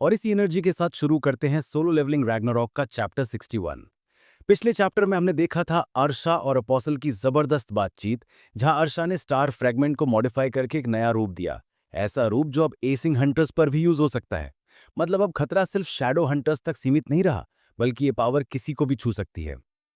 और इसी एनर्जी के साथ शुरू करते हैं सोलो लेवलिंग रैग्नारॉक का चैप्टर 61। पिछले चैप्टर में हमने देखा था अर्शा और अपोसल की जबरदस्त बातचीत, जहां अर्शा ने स्टार फ्रैगमेंट को मॉडिफाई करके एक नया रूप दिया। ऐसा रूप जो अब एसिंग हंटर्स पर भी यूज हो सकता है। मतलब अब खतरा सिर्फ शैडो हंटर्स तक सीमित नहीं रहा, बल्कि ये पावर किसी को भी छू सकती है।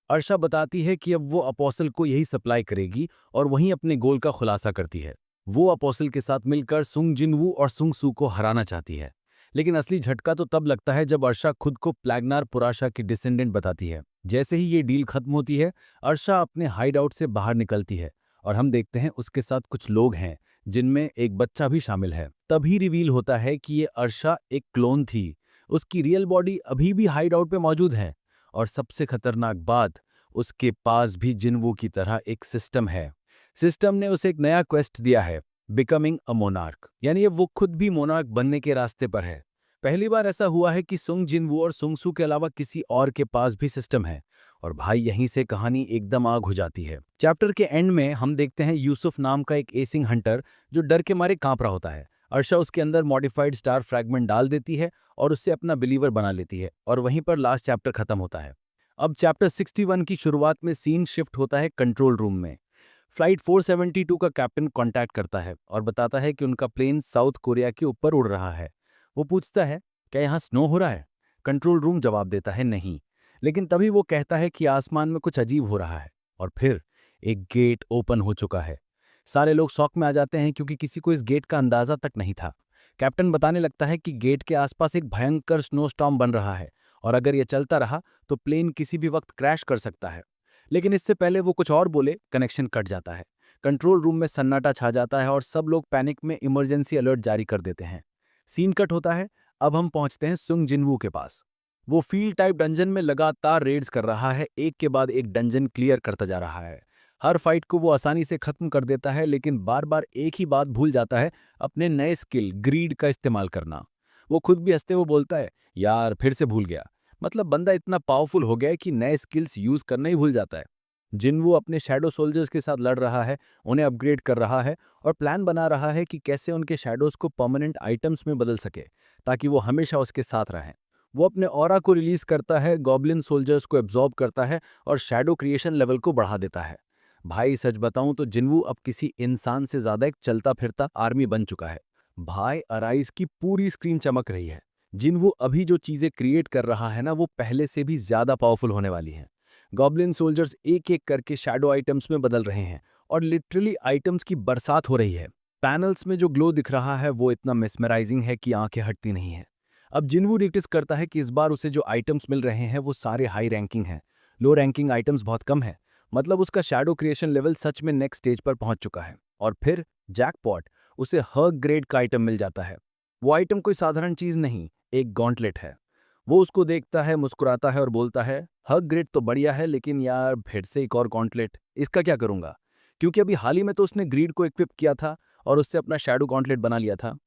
अर्शा बताती है कि अब वो अपोसल को यही सप्लाई करेगी और वहीं अपने गोल का खुलासा करती है। वो अपोसल के साथ मिलकर सुंग जिनवू और सुंग सू को हराना चाहती है। लेकिन असली झटका तो तब लगता है जब अर्शा खुद को प्लैगनार पुराशा की डिसेंडेंट बताती है। जैसे ही ये डील खत्म होती है, अर्शा अपने हाइड आउट से बाहर निकलती है और हम देखते हैं उसके साथ कुछ लोग हैं, जिनमें एक बच्चा भी शामिल है। तभी रिवील होता है कि ये अर्शा एक क्लोन थी। उसकी रियल बॉडी अभी भी हाइड आउट पे मौजूद है। और सबसे खतरनाक बात, उसके पास भी जिन्वू की तरह एक सिस्टम है। सिस्टम ने उसे एक नया क्वेस्ट दिया है, बिकमिंग अ मोनार्क, यानी अब वो खुद भी मोनार्क बनने के रास्ते पर है। पहली बार ऐसा हुआ है कि सुंग जिनवू और सुंग सू के अलावा किसी और के पास भी सिस्टम है। और भाई यहीं से कहानी एकदम आग हो जाती है। चैप्टर के एंड में हम देखते हैं यूसुफ नाम का एक एसिंग हंटर जो डर के मारे कांप रहा होता है। अर्शा उसके अंदर मॉडिफाइड स्टार फ्रैगमेंट डाल देती है और उससे अपना बिलीवर बना लेती है, और वहीं पर लास्ट चैप्टर खत्म होता है। अब चैप्टर 61 की शुरुआत में सीन शिफ्ट होता है कंट्रोल रूम में। फ्लाइट 472 का कैप्टन कांटेक्ट करता है और बताता है कि उनका प्लेन साउथ कोरिया के ऊपर उड़ रहा है। वो पूछता है, क्या यहाँ स्नो हो रहा है? कंट्रोल रूम जवाब देता है, नहीं। लेकिन तभी वो कहता है कि आसमान में कुछ अजीब हो रहा है। और फिर एक गेट ओपन हो चुका है। सारे लोग शॉक में आ जाते हैं क्योंकि किसी को इस गेट का अंदाजा तक नहीं था। कैप्टन बताने लगता है कि गेट के आसपास एक भयंकर स्नोस्टॉर्म बन रहा है और अगर यह चलता रहा तो प्लेन किसी भी वक्त क्रैश कर सकता है। लेकिन इससे पहले वो कुछ और बोले, कनेक्शन कट जाता है। कंट्रोल रूम में सन्नाटा छा जाता है और सब लोग पैनिक में इमरजेंसी अलर्ट जारी कर देते हैं। सीन कट होता है। अब हम पहुंचते हैं सुंग जिनवू के पास। वो फील्ड टाइप डंजन में लगातार रेड्स कर रहा है, एक के बाद एक डंजन क्लियर करता जा रहा है। हर फाइट को वो आसानी से खत्म कर देता है, लेकिन बार बार एक ही बात भूल जाता है, अपने नए स्किल ग्रीड का इस्तेमाल करना। वो खुद भी हंसते हुए बोलता है, यार फिर से भूल गया। मतलब बंदा इतना पावरफुल हो गया है कि नए स्किल्स यूज करना ही भूल जाता है। जिनवू अपने शैडो सोल्जर्स के साथ लड़ रहा है, उन्हें अपग्रेड कर रहा है और प्लान बना रहा है कि कैसे उनके शैडोज को परमानेंट आइटम्स में बदल सके, ताकि वो हमेशा उसके साथ रहें। वो अपने ऑरा को रिलीज करता है, गॉब्लिन सोल्जर्स को एब्जॉर्ब करता है और शैडो क्रिएशन लेवल को बढ़ा देता है। भाई सच बताऊं तो जिनवू अब किसी इंसान से ज्यादा एक चलता फिरता आर्मी बन चुका है। भाई अराइज की पूरी स्क्रीन चमक रही है। जिनवू अभी जो चीजें क्रिएट कर रहा है ना, वो पहले से भी ज्यादा पावरफुल होने वाली हैं। गॉब्लिन सोल्जर्स एक एक करके शैडो आइटम्स में बदल रहे हैं और लिटरली आइटम्स की बरसात हो रही है। पैनल्स में जो ग्लो दिख रहा है वो इतना मेस्मराइजिंग है कि आंखें हटती नहीं हैं। अब जिनवू नोटिस करता है कि इस बार उसे जो आइटम्स मिल रहे हैं वो सारे हाई रैंकिंग हैं। लो रैंकिंग आइटम्स बहुत कम है। मतलब उसका शैडो क्रिएशन लेवल सच में नेक्स्ट स्टेज पर पहुंच चुका है। और फिर जैकपॉट, उसे हर्ग ग्रेड का आइटम मिल जाता है। वो आइटम कोई साधारण चीज नहीं, एक गॉन्टलेट है। वो उसको देखता है, मुस्कुराता है और बोलता है, हग ग्रेड तो बढ़िया है, लेकिन यार फिर से एक और गॉन्टलेट, इसका क्या करूंगा? क्योंकि अभी हाल ही में तो उसने ग्रीड को इक्विप किया था और उससे अपना शैडो गॉन्टलेट बना लिया था।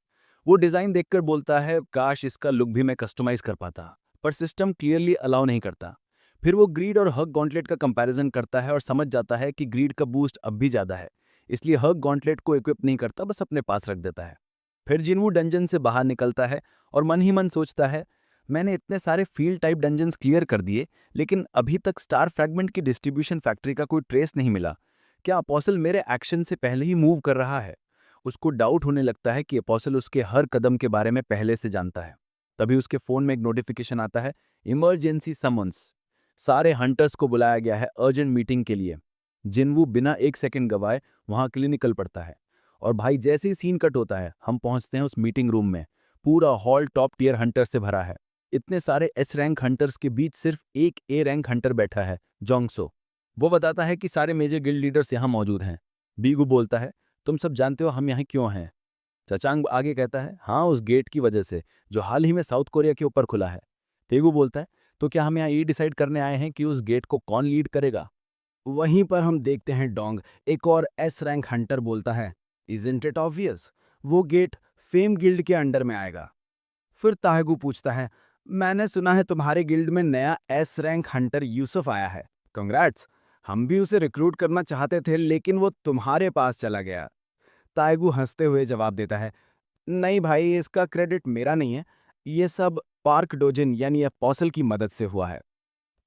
वो डिजाइन देखकर बोलता है, काश इसका लुक भी मैं कस्टमाइज कर पाता, पर सिस्टम क्लियरली अलाउ नहीं करता। फिर वो ग्रीड और हग गॉन्टलेट का कंपैरिजन करता है और समझ जाता है कि ग्रीड का बूस्ट अब भी ज्यादा है, इसलिए हग गॉन्टलेट को इक्विप नहीं करता, बस अपने पास रख देता है। फिर जिनवू डंजन से बाहर निकलता है और मन ही मन सोचता है, मैंने इतने सारे फील्ड टाइप डंजन्स क्लियर कर दिए, लेकिन अभी तक स्टार फ्रैगमेंट की डिस्ट्रीब्यूशन फैक्ट्री का कोई ट्रेस नहीं मिला। क्या अपोसल मेरे एक्शन से पहले ही मूव कर रहा है? उसको डाउट होने लगता है कि अपोसल उसके हर कदम के बारे में पहले से जानता है। तभी उसके फोन में एक नोटिफिकेशन आता है, इमरजेंसी समन्स। सारे हंटर्स को बुलाया गया है अर्जेंट मीटिंग के लिए। जिनवू बिना एक सेकंड गवाए वहां के लिए निकल पड़ता है। और भाई जैसे ही सीन कट होता है, हम पहुंचते हैं उस मीटिंग रूम में। पूरा हॉल टॉप टीयर हंटर से भरा है। इतने सारे एस रैंक हंटर्स के बीच सिर्फ एक ए रैंक हंटर बैठा है, जोंगसो। वो बताता है कि सारे मेजर गिल्ड लीडर्स यहाँ मौजूद हैं। बीगू बोलता है, तुम सब जानते हो हम यहाँ क्यों हैं? चचांग आगे कहता है, हाँ उस गेट की वजह से, जो हाल ही में साउथ कोरिया के ऊपर खुला है। तेगू बोलता है, तो क्या हम यहाँ ये डिसाइड करने आए हैं कि उस गेट को कौन लीड करेगा? वहीं पर हम देखते हैं डोंग, एक और एस रैंक हंटर बोलता है, इज़न्ट इट ऑब्वियस, वो गेट फेम गिल्ड के अंडर में आएगा। फिर ताहगू पूछता है, मैंने सुना है तुम्हारे गिल्ड में नया एस रैंक हंटर यूसुफ आया है। कंग्रेट्स, हम भी उसे रिक्रूट करना चाहते थे, लेकिन वो तुम्हारे पास चला गया। तायगू हंसते हुए जवाब देता है, नहीं भाई, इसका क्रेडिट मेरा नहीं है। ये सब पार्क डोजिन यानी अपोसल की मदद से हुआ है।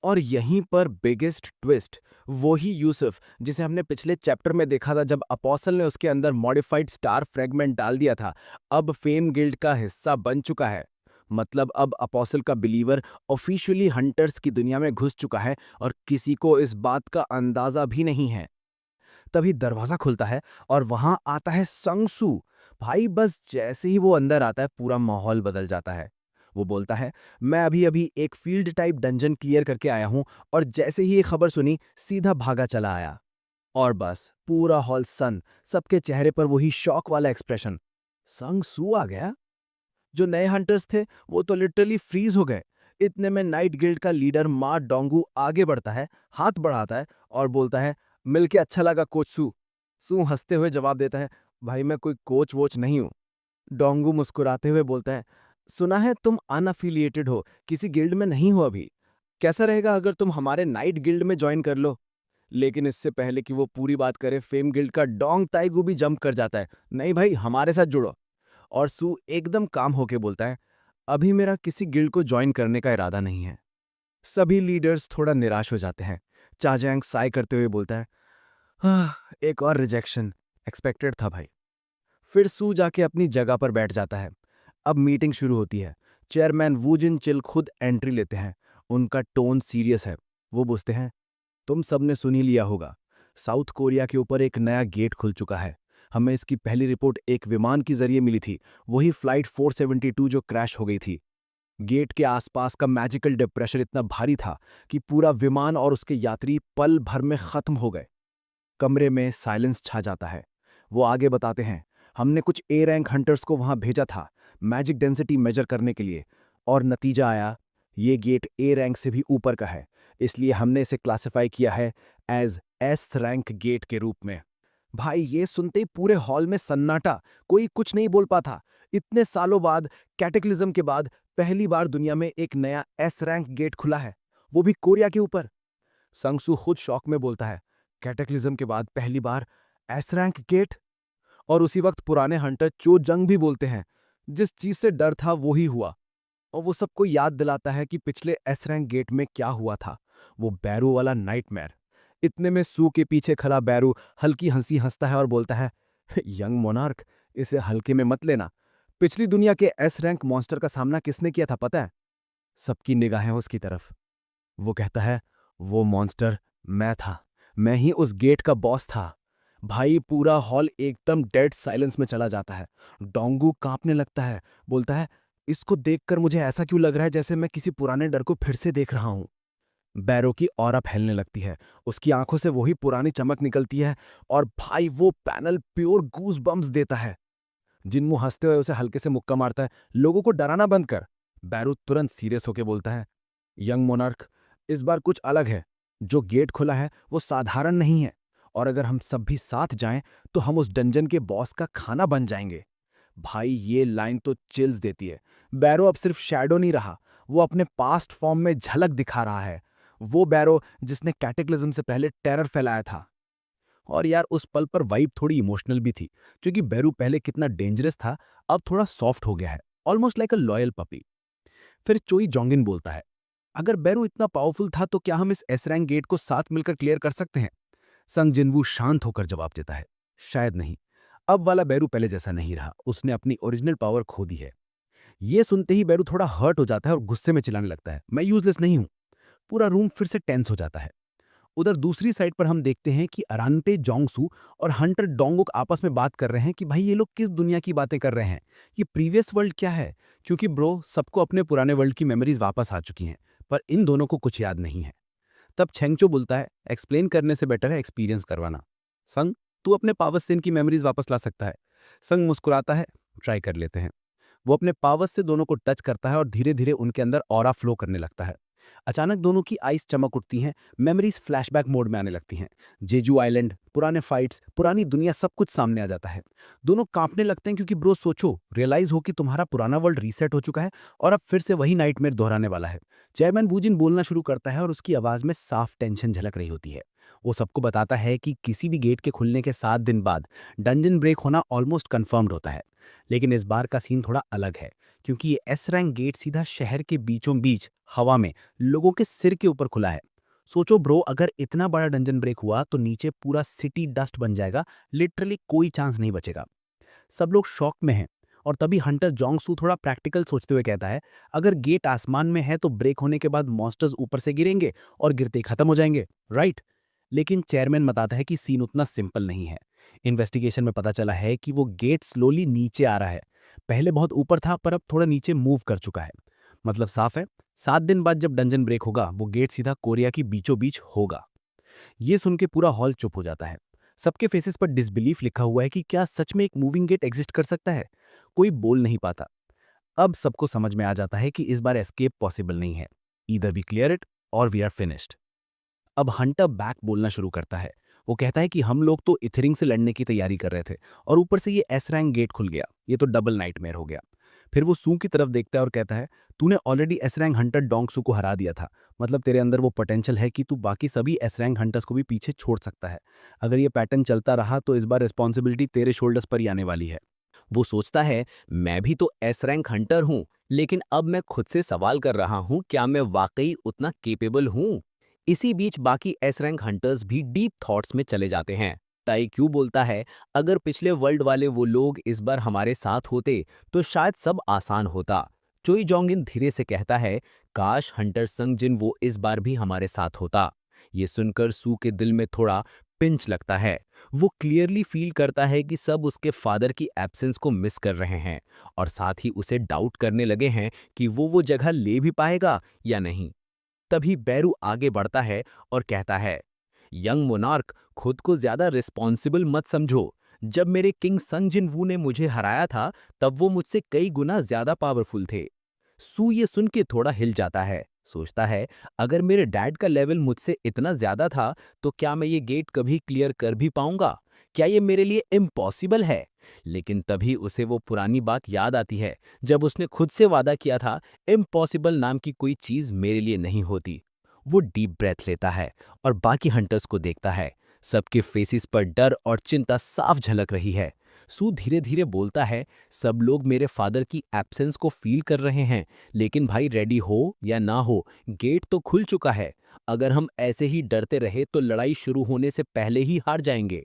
और यहीं पर बिगेस्ट ट्विस्ट, वो ही यूसुफ जिसे हमने पिछले चैप्टर में देखा था जब अपोसल ने उसके अंदर मॉडिफाइड स्टार फ्रेगमेंट डाल दिया था, अब फेम गिल्ड का हिस्सा बन चुका है। मतलब अब अपोसल का बिलीवर ऑफिशियली हंटर्स की दुनिया में घुस चुका है और किसी को इस बात का अंदाजा भी नहीं है। तभी दरवाजा खुलता है और वहां आता है संगसू। भाई बस जैसे ही वो अंदर आता है पूरा माहौल बदल जाता है। वो बोलता है, मैं अभी अभी एक फील्ड टाइप डंजन क्लियर करके आया हूं, और जैसे ही ये खबर सुनी सीधा भागा चला आया। और बस पूरा हॉल सबके चेहरे पर वही शॉक वाला एक्सप्रेशन। संगसू आ गया? जो नए हंटर्स थे वो तो लिटरली फ्रीज हो गए। इतने में नाइट गिल्ड का लीडर मा डोंगू आगे बढ़ता है, हाथ बढ़ाता है और बोलता है, मिलके अच्छा लगा कोच सू। सू हंसते हुए जवाब देता है, भाई मैं कोई कोच वोच नहीं हूं। डोंगू मुस्कुराते हुए बोलता है, सुना है तुम अनअफिलिएटेड हो, किसी गिल्ड में नहीं हो अभी। कैसा रहेगा अगर तुम हमारे नाइट गिल्ड में ज्वाइन कर लो? लेकिन इससे पहले कि वो पूरी बात करे, फेम गिल्ड का डोंग ताइगू भी जंप कर जाता है, नहीं भाई हमारे साथ जुड़ो। और सू एकदम काम होके बोलता है, अभी मेरा किसी गिल्ड को ज्वाइन करने का इरादा नहीं है। सभी लीडर्स थोड़ा निराश हो जाते हैं। चाजैंग साय करते हुए बोलता है, एक और रिजेक्शन, एक्सपेक्टेड था भाई। फिर सू जाके अपनी जगह पर बैठ जाता है। अब मीटिंग शुरू होती है। चेयरमैन वूजिन चिल खुद एंट्री लेते हैं। उनका टोन सीरियस है। वो पूछते हैं, तुम सबने सुन ही लिया होगा, साउथ कोरिया के ऊपर एक नया गेट खुल चुका है। हमें इसकी पहली रिपोर्ट एक विमान के जरिए मिली थी, वही फ्लाइट 472 जो क्रैश हो गई थी। गेट के आसपास का मैजिकल डिप्रेशर इतना भारी था कि पूरा विमान और उसके यात्री पल भर में खत्म हो गए। कमरे में साइलेंस छा जाता है। वो आगे बताते हैं, हमने कुछ ए रैंक हंटर्स को वहां भेजा था मैजिक डेंसिटी मेजर करने के लिए, और नतीजा आया ये गेट ए रैंक से भी ऊपर का है, इसलिए हमने इसे क्लासिफाई किया है एज एस रैंक गेट के रूप में। भाई ये सुनते ही पूरे हॉल में सन्नाटा, कोई कुछ नहीं बोल पाता। इतने सालों बाद, कैटेक्लिज्म के बाद पहली बार दुनिया में एक नया एस रैंक गेट खुला है, वो भी कोरिया के ऊपर। संगसू खुद शॉक में बोलता है, कैटेक्लिज्म के बाद पहली बार एस रैंक गेट? और उसी वक्त पुराने हंटर चो जंग भी बोलते हैं, जिस चीज से डर था वो ही हुआ। और वो सबको याद दिलाता है कि पिछले एस रैंक गेट में क्या हुआ था, वो बैरू वाला नाइटमेयर। इतने में सू के पीछे खड़ा बैरू हल्की हंसी हंसता है और बोलता है, यंग मोनार्क, इसे हल्के में मत लेना। पिछली दुनिया के एस रैंक मॉन्स्टर का सामना किसने किया था पता है? सबकी निगाहें उसकी तरफ। वो कहता है, वो मॉन्स्टर मैं था, मैं ही उस गेट का बॉस था। भाई पूरा हॉल एकदम डेड साइलेंस में चला जाता है। डोंगू कांपने लगता है, बोलता है, इसको देखकर मुझे ऐसा क्यों लग रहा है जैसे मैं किसी पुराने डर को फिर से देख रहा हूं। बैरो की ऑरा फैलने लगती है, उसकी आंखों से वही पुरानी चमक निकलती है, और भाई वो पैनल प्योर गूज बम्स देता है। जिन्मू हंसते हुए उसे हल्के से मुक्का मारता है, लोगों को डराना बंद कर। बैरू तुरंत सीरियस होकर बोलता है, यंग मोनार्क, इस बार कुछ अलग है। जो गेट खुला है वो साधारण नहीं है, और अगर हम सब भी साथ जाएं तो हम उस डंजन के बॉस का खाना बन जाएंगे। भाई ये लाइन तो चिल्स देती है। बैरो अब सिर्फ शैडो नहीं रहा, वो अपने पास्ट फॉर्म में झलक दिखा रहा है। वो बैरो जिसने कैटेक्लिज्म से पहले टेरर फैलाया था। और यार उस पल पर वाइब थोड़ी इमोशनल भी थी, क्योंकि बैरू पहले कितना डेंजरस था, अब थोड़ा सॉफ्ट हो गया है, ऑलमोस्ट लाइक अ लॉयल पपी। फिर चोई जोंगिन बोलता है, अगर बैरू इतना पावरफुल था तो क्या हम इस एस रैंक गेट को साथ मिलकर क्लियर कर सकते हैं? संग जिनवू शांत होकर जवाब देता है, शायद नहीं। अब वाला बैरू पहले जैसा नहीं रहा, उसने अपनी ओरिजिनल पावर खो दी है। ये सुनते ही बैरू थोड़ा हर्ट हो जाता है और गुस्से में चिल्लाने लगता है, मैं यूजलेस नहीं हूं। पूरा रूम फिर से टेंस हो जाता है। उधर दूसरी साइड पर हम देखते हैं कि अरांटे जोंगसू और हंटर डोंगुक आपस में बात कर रहे हैं कि भाई ये लोग किस दुनिया की बातें कर रहे हैं, ये प्रीवियस वर्ल्ड क्या है? क्योंकि ब्रो सबको अपने पुराने वर्ल्ड की मेमोरीज वापस आ चुकी हैं, पर इन दोनों को कुछ याद नहीं है। तब छेंगचो बोलता है, एक्सप्लेन करने से बेटर है एक्सपीरियंस करवाना। संग, तू अपने पावर से इनकी मेमोरीज वापस ला सकता है। संग मुस्कुराता है, ट्राई कर लेते हैं। वो अपने पावर्स से दोनों को टच करता है और धीरे धीरे उनके अंदर ऑरा फ्लो करने लगता है। अचानक दोनों की आईज चमक उठती हैं, मेमोरीज फ्लैशबैक मोड में आने लगती हैं। जेजू आइलैंड, पुराने फाइट्स, पुरानी दुनिया, सब कुछ सामने आ जाता है। दोनों कांपने लगते हैं क्योंकि ब्रो सोचो, रियलाइज हो कि तुम्हारा पुराना वर्ल्ड रीसेट हो चुका है और अब फिर से वही नाइटमेयर दोहराने वाला है। चेयरमैन बूजिन बोलना शुरू करता है और उसकी आवाज में साफ टेंशन झलक रही होती है। वो सबको बताता है कि किसी भी गेट के खुलने के 7 दिन बाद डंजन ब्रेक होना ऑलमोस्ट कंफर्म्ड होता है। लेकिन इस बार का सीन थोड़ा अलग है, क्योंकि ये एस रैंक गेट सीधा शहर के बीचों बीच हवा में लोगों के सिर के ऊपर खुला है। सोचो ब्रो, अगर इतना बड़ा डंजन ब्रेक हुआ तो नीचे पूरा सिटी डस्ट बन जाएगा, लिटरली कोई चांस नहीं बचेगा। सब लोग शॉक में हैं। और तभी हंटर जोंगसू थोड़ा प्रैक्टिकल सोचते हुए कहता है, अगर गेट आसमान में है तो ब्रेक होने के बाद मॉन्स्टर्स ऊपर से गिरेंगे और गिरते ही खत्म हो जाएंगे, राइट? लेकिन चेयरमैन बताता है कि सीन उतना सिंपल नहीं है। इन्वेस्टिगेशन में पता चला है कि वो गेट स्लोली नीचे आ रहा है। पहले बहुत ऊपर था पर अब थोड़ा नीचे मूव कर चुका है। मतलब साफ है, 7 दिन बाद जब डंजन ब्रेक होगा वो गेट सीधा कोरिया की बीचों बीच होगा। ये सुन के पूरा हॉल चुप हो जाता है। सबके फेसेस पर डिसबिलीफ लिखा हुआ है कि क्या सच में एक मूविंग गेट एग्जिस्ट कर सकता है। कोई बोल नहीं पाता। अब सबको समझ में आ जाता है कि इस बार एस्केप पॉसिबल नहीं है। ईदर वी क्लियर इट और वी आर फिनिश्ड। अब हंटर बैक बोलना शुरू करता है। वो कहता है कि हम लोग तो इथेरिंग से लड़ने की तैयारी कर रहे थे और ऊपर से ये एस रैंक गेट खुल गया। ये तो डबल नाइटमेयर हो गया। फिर वो सू की तरफ देखता है और कहता है, तूने already S rank Hunter Dongsu को हरा दिया था। मतलब तेरे अंदर वो पोटेंशियल है कि तू बाकी सभी एस रैंक हंटर्स को भी पीछे छोड़ सकता है। अगर ये पैटर्न चलता रहा तो इस बार रिस्पॉन्सिबिलिटी तेरे शोल्डर्स पर ही आने वाली है। वो सोचता है, मैं भी तो एस रैंक हंटर हूँ, लेकिन अब मैं खुद से सवाल कर रहा हूँ, क्या मैं वाकई उतना केपेबल हूँ? इसी बीच बाकी एस रैंक हंटर्स भी डीप थॉट्स में चले जाते हैं। ताई क्यों बोलता है, अगर पिछले वर्ल्ड वाले वो लोग इस बार हमारे साथ होते तो शायद सब आसान होता। चोई जोंगिन धीरे से कहता है, काश हंटर संग जिन वो इस बार भी हमारे साथ होता। ये सुनकर सू के दिल में थोड़ा पिंच लगता है। वो क्लियरली फील करता है कि सब उसके फादर की एब्सेंस को मिस कर रहे हैं और साथ ही उसे डाउट करने लगे हैं कि वो जगह ले भी पाएगा या नहीं। तभी बैरू आगे बढ़ता है और कहता है, यंग मोनार्क, खुद को ज्यादा रिस्पॉन्सिबल मत समझो। जब मेरे किंग संग जिन वू ने मुझे हराया था तब वो मुझसे कई गुना ज्यादा पावरफुल थे। सू ये सुन के थोड़ा हिल जाता है। सोचता है, अगर मेरे डैड का लेवल मुझसे इतना ज्यादा था तो क्या मैं ये गेट कभी क्लियर कर भी पाऊंगा? क्या ये मेरे लिए इम्पॉसिबल है? लेकिन तभी उसे वो पुरानी बात याद आती है, जब उसने खुद से वादा किया था, इम्पॉसिबल नाम की कोई चीज मेरे लिए नहीं होती। वो डीप ब्रेथ लेता है और बाकी हंटर्स को देखता है। सबके फेसेस पर डर और चिंता साफ झलक रही है। सू धीरे धीरे बोलता है, सब लोग मेरे फादर की एब्सेंस को फील कर रहे हैं, लेकिन भाई रेडी हो या ना हो, गेट तो खुल चुका है। अगर हम ऐसे ही डरते रहे तो लड़ाई शुरू होने से पहले ही हार जाएंगे।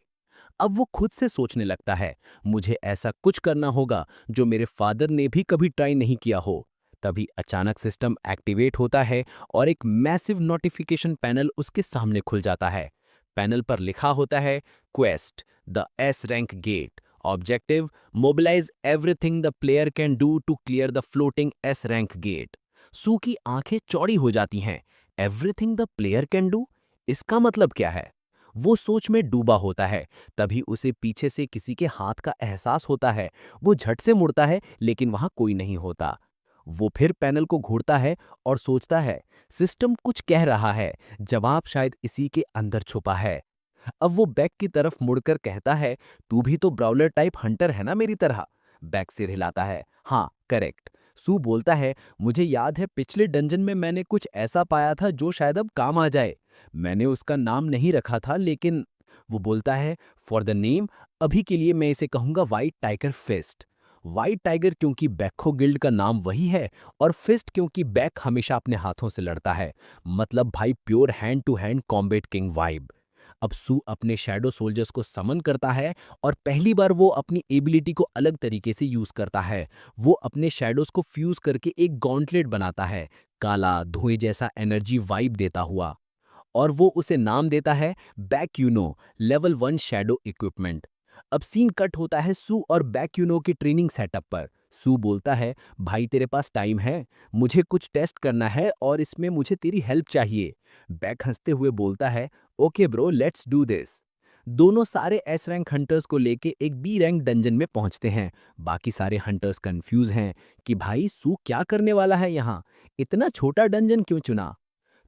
अब वो खुद से सोचने लगता है, मुझे ऐसा कुछ करना होगा जो मेरे फादर ने भी कभी ट्राई नहीं किया हो। तभी अचानक सिस्टम एक्टिवेट होता है और एक मैसिव नोटिफिकेशन पैनल उसके सामने खुल जाता है। पैनल पर लिखा होता है, quest the S rank gate, objective mobilize everything the player can do to clear the floating S rank gate. Su की आंखें चौड़ी हो जाती हैं। Everything the player can do, इसका मतलब क्या है? वो सोच में डूबा होता है। तभी उसे पीछे से किसी के हाथ का एहसास होता है। वो झट से मुड़ता है, लेकिन वहां कोई नहीं होता। वो फिर पैनल को घूरता है और सोचता है, सिस्टम कुछ कह रहा है, जवाब शायद इसी के अंदर छुपा है। अब वो बैक की तरफ मुड़कर कहता है, तू भी तो ब्राउलर टाइप हंटर है ना मेरी तरह? बैक सिर हिलाता है, हाँ करेक्ट। सू बोलता है, मुझे याद है पिछले डंजन में मैंने कुछ ऐसा पाया था जो शायद अब काम आ जाए। मैंने उसका नाम नहीं रखा था, लेकिन वो बोलता है, फॉर द नेम, अभी के लिए मैं इसे कहूंगा white tiger feast. White tiger क्योंकि बैकहो गिल्ड का नाम वही है, और फिस्ट क्योंकि बैक हमेशा अपने हाथों से लड़ता है। मतलब भाई pure hand to hand combat king vibe. अब सू अपने शैडो सोल्जर्स को समन करता है और पहली बार वो अपनी एबिलिटी को अलग तरीके से यूज करता है। वो अपने शैडोज को फ्यूज करके एक गॉन्टलेट बनाता है, काला धुएं जैसा एनर्जी वाइब देता हुआ, और वो उसे नाम देता है बैक्यूनो, लेवल 1 शैडो इक्विपमेंट। अब सीन कट होता है सू और बैक्यूनो की ट्रेनिंग सेटअप पर। सू बोलता है, भाई तेरे पास टाइम है? मुझे कुछ टेस्ट करना है और इसमें मुझे तेरी हेल्प चाहिए। बैक हंसते हुए बोलता है, okay bro, let's do this. दोनों सारे एस रैंक हंटर्स को लेके एक बी रैंक डंजन में पहुंचते हैं। बाकी सारे हंटर्स कंफ्यूज हैं कि भाई सू क्या करने वाला है यहाँ, इतना छोटा डंजन क्यों चुना।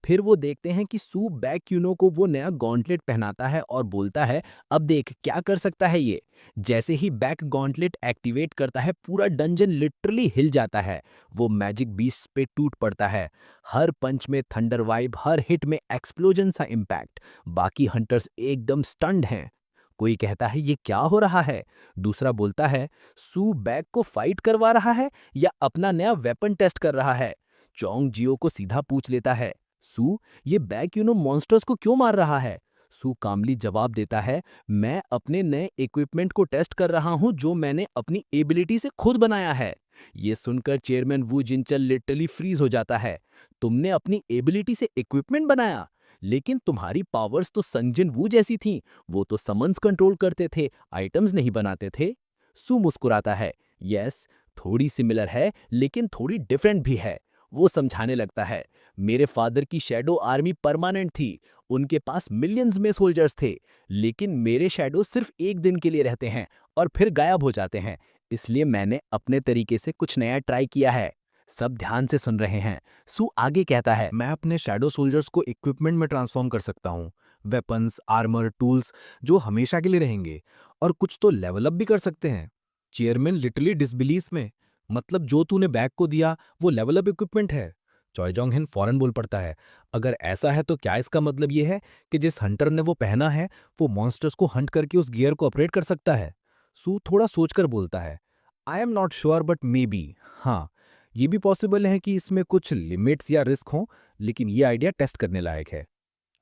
फिर वो देखते हैं कि सू बैक यूनो को वो नया गॉन्टलेट पहनाता है और बोलता है, अब देख क्या कर सकता है ये। जैसे ही बैक गॉन्टलेट एक्टिवेट करता है, पूरा डंजन लिटरली हिल जाता है। वो मैजिक बीस्ट पे टूट पड़ता है। हर पंच में थंडर वाइब, हर हिट में एक्सप्लोजन सा इम्पैक्ट। बाकी हंटर्स एकदम स्टन्ड हैं। कोई कहता है ये क्या हो रहा है, दूसरा बोलता है सू बैक को फाइट करवा रहा है या अपना नया वेपन टेस्ट कर रहा है। चोंग जियो को सीधा पूछ लेता है, सू ये बैक मॉन्स्टर्स को क्यों मार रहा है। सू कामली जवाब देता है, मैं अपने नए इक्विपमेंट को टेस्ट कर रहा हूं जो मैंने अपनी एबिलिटी से खुद बनाया है। ये सुनकर चेयरमैन वू जिनचल लिटरली फ्रीज हो जाता है। तुमने अपनी एबिलिटी से इक्विपमेंट बनाया, लेकिन तुम्हारी पावर्स तो संजन वू जैसी थीं। वो तो समन्स कंट्रोल करते थे, आइटम्स नहीं बनाते थे। सू मुस्कुराता है, यस थोड़ी सिमिलर है लेकिन थोड़ी डिफरेंट भी है। वो समझाने लगता है, मेरे फादर की शैडो आर्मी परमानेंट थी, उनके पास मिलियंस में सोल्जर्स थे, लेकिन मेरे शैडो सिर्फ एक दिन के लिए रहते हैं और फिर गायब हो जाते हैं। इसलिए मैंने अपने तरीके से कुछ नया ट्राई किया है। सब ध्यान से सुन रहे हैं। सू आगे कहता है, मैं अपने शैडो सोल्जर्स को इक्विपमेंट में ट्रांसफॉर्म कर सकता हूँ। वेपन्स, आर्मर, टूल्स जो हमेशा के लिए रहेंगे, और कुछ तो लेवल अप भी कर सकते हैं। चेयरमैन लिटरली डिसबिलीफ में, मतलब जो तूने बैग को दिया वो लेवल अप इक्विपमेंट है। चॉयजोंग हिन फौरन बोल पड़ता है, अगर ऐसा है तो क्या इसका मतलब ये है कि जिस हंटर ने वो पहना है वो मॉन्स्टर्स को हंट करके उस गियर को ऑपरेट कर सकता है। सू थोड़ा सोचकर बोलता है, I am not sure but may be, हाँ ये भी पॉसिबल है कि इसमें कुछ लिमिट्स या रिस्क हों, लेकिन ये आइडिया टेस्ट करने लायक है।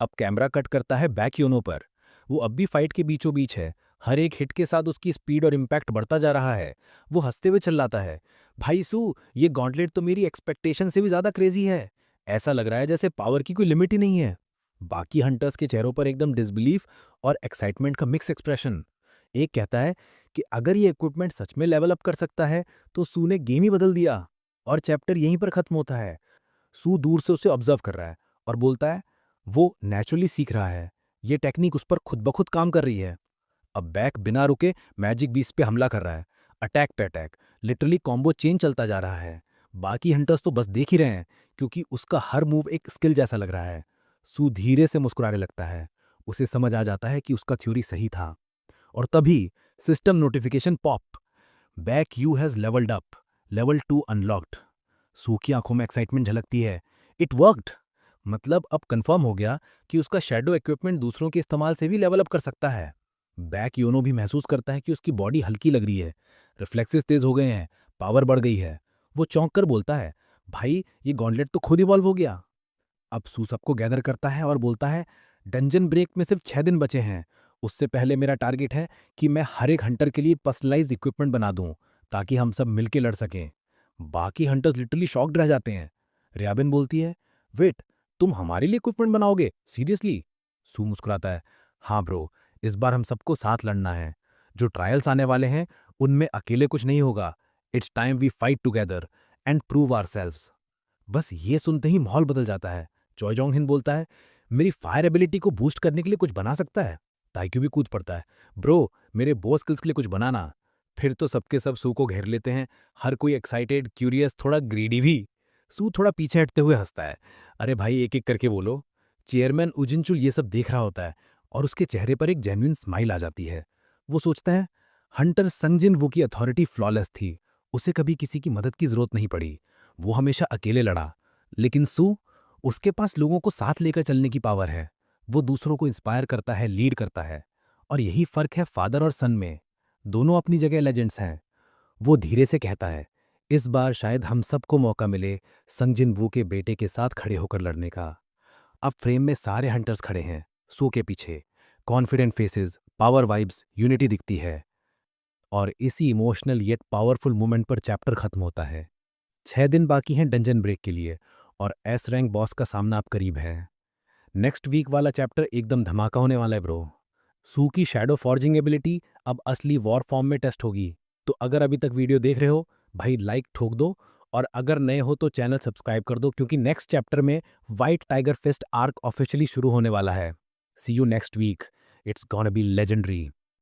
अब कैमरा कट करता है बैक योनो पर। वो अब भी फाइट के बीचों बीच है। हर एक हिट के साथ उसकी स्पीड और इम्पैक्ट बढ़ता जा रहा है। वो हंसते हुए चिल्लाता है, भाई सू ये गॉन्टलेट तो मेरी एक्सपेक्टेशन से भी ज्यादा क्रेजी है। ऐसा लग रहा है जैसे पावर की कोई लिमिट ही नहीं है। बाकी हंटर्स के चेहरों पर एकदम डिसबिलीफ और एक्साइटमेंट का मिक्स एक्सप्रेशन। एक कहता है कि अगर ये इक्विपमेंट सच में लेवल अप कर सकता है तो सू ने गेम ही बदल दिया। और चैप्टर यहीं पर खत्म होता है। सू दूर से उसे ऑब्जर्व कर रहा है और बोलता है, वो नेचुरली सीख रहा है, ये टेक्निक उस पर खुद ब खुद काम कर रही है। अब बैक बिना रुके मैजिक बीस्ट पे हमला कर रहा है, अटैक पे अटैक, लिटरली कॉम्बो चेन चलता जा रहा है। बाकी हंटर्स तो बस देख ही रहे हैं, क्योंकि उसका हर मूव एक स्किल जैसा लग रहा है। सू धीरे से मुस्कुराने लगता है। उसे समझ आ जाता है कि उसका थ्योरी सही था। और तभी system notification pop, back you has levelled up, level 2 unlocked. Su की आंखों में एक्साइटमेंट झलकती है। इट वर्कड, मतलब अब कंफर्म हो गया कि उसका शैडो इक्विपमेंट दूसरों के इस्तेमाल से भी लेवल अप कर सकता है। बैक योनो भी महसूस करता है कि उसकी बॉडी हल्की लग रही है, रिफ्लेक्सेस तेज हो गए हैं, पावर बढ़ गई है। वो चौंक कर बोलता है, भाई ये गॉन्टलेट तो खुद इवॉल्व हो गया। अब सू सबको गैदर करता है और बोलता है, डंजन ब्रेक में सिर्फ 6 दिन बचे हैं। उससे पहले मेरा टारगेट है कि मैं हर एक हंटर के लिए पर्सनलाइज्ड इक्विपमेंट बना दूं, ताकि हम सब मिलके लड़ सकें। बाकी हंटर्स लिटरली शॉक्ड रह जाते हैं। रियाबिन बोलती है, वेट, तुम हमारे लिए इक्विपमेंट बनाओगे सीरियसली? सू मुस्कुराता है, हाँ ब्रो, इस बार हम सबको साथ लड़ना है। जो ट्रायल्स आने वाले हैं उनमें अकेले कुछ नहीं होगा। It's time we fight together and prove ourselves. बस ये सुनते ही माहौल बदल जाता है। चॉय जोंग हिन बोलता है, मेरी फायर एबिलिटी को बूस्ट करने के लिए कुछ बना सकता है? ताइक्यू भी कूद पड़ता है, ब्रो मेरे बो स्किल्स के लिए कुछ बनाना। फिर तो सबके सब सू को घेर लेते हैं, हर कोई एक्साइटेड, क्यूरियस, थोड़ा ग्रीडी भी। सू थोड़ा पीछे हटते हुए हंसता है, अरे भाई एक एक करके बोलो। चेयरमैन उजिनचुल ये सब देख रहा होता है और उसके चेहरे पर एक जेन्युइन स्माइल आ जाती है। वो सोचता है, हंटर संजिन वो की अथॉरिटी फ्लॉलेस थी, उसे कभी किसी की मदद की जरूरत नहीं पड़ी, वो हमेशा अकेले लड़ा। लेकिन सू, उसके पास लोगों को साथ लेकर चलने की पावर है। वो दूसरों को इंस्पायर करता है, लीड करता है। और यही फर्क है फादर और सन में। दोनों अपनी जगह लेजेंड्स हैं। वो धीरे से कहता है, इस बार शायद हम सबको मौका मिले संजिन वू के बेटे के साथ खड़े होकर लड़ने का। अब फ्रेम में सारे हंटर्स खड़े हैं, सू के पीछे confident faces, power vibes, unity दिखती है। और इसी इमोशनल येट पावरफुल मोमेंट पर चैप्टर खत्म होता है। 6 दिन बाकी हैं डंजन ब्रेक के लिए और एस रैंक बॉस का सामना अब करीब है। नेक्स्ट वीक वाला चैप्टर एकदम धमाका होने वाला है ब्रो। सू की शैडो फॉर्जिंग एबिलिटी अब असली वॉर फॉर्म में टेस्ट होगी। तो अगर अभी तक वीडियो देख रहे हो भाई लाइक ठोक दो, और अगर नए हो तो चैनल सब्सक्राइब कर दो, क्योंकि नेक्स्ट चैप्टर में white tiger fist arc officially शुरू होने वाला है। See you next week, it's gonna be legendary.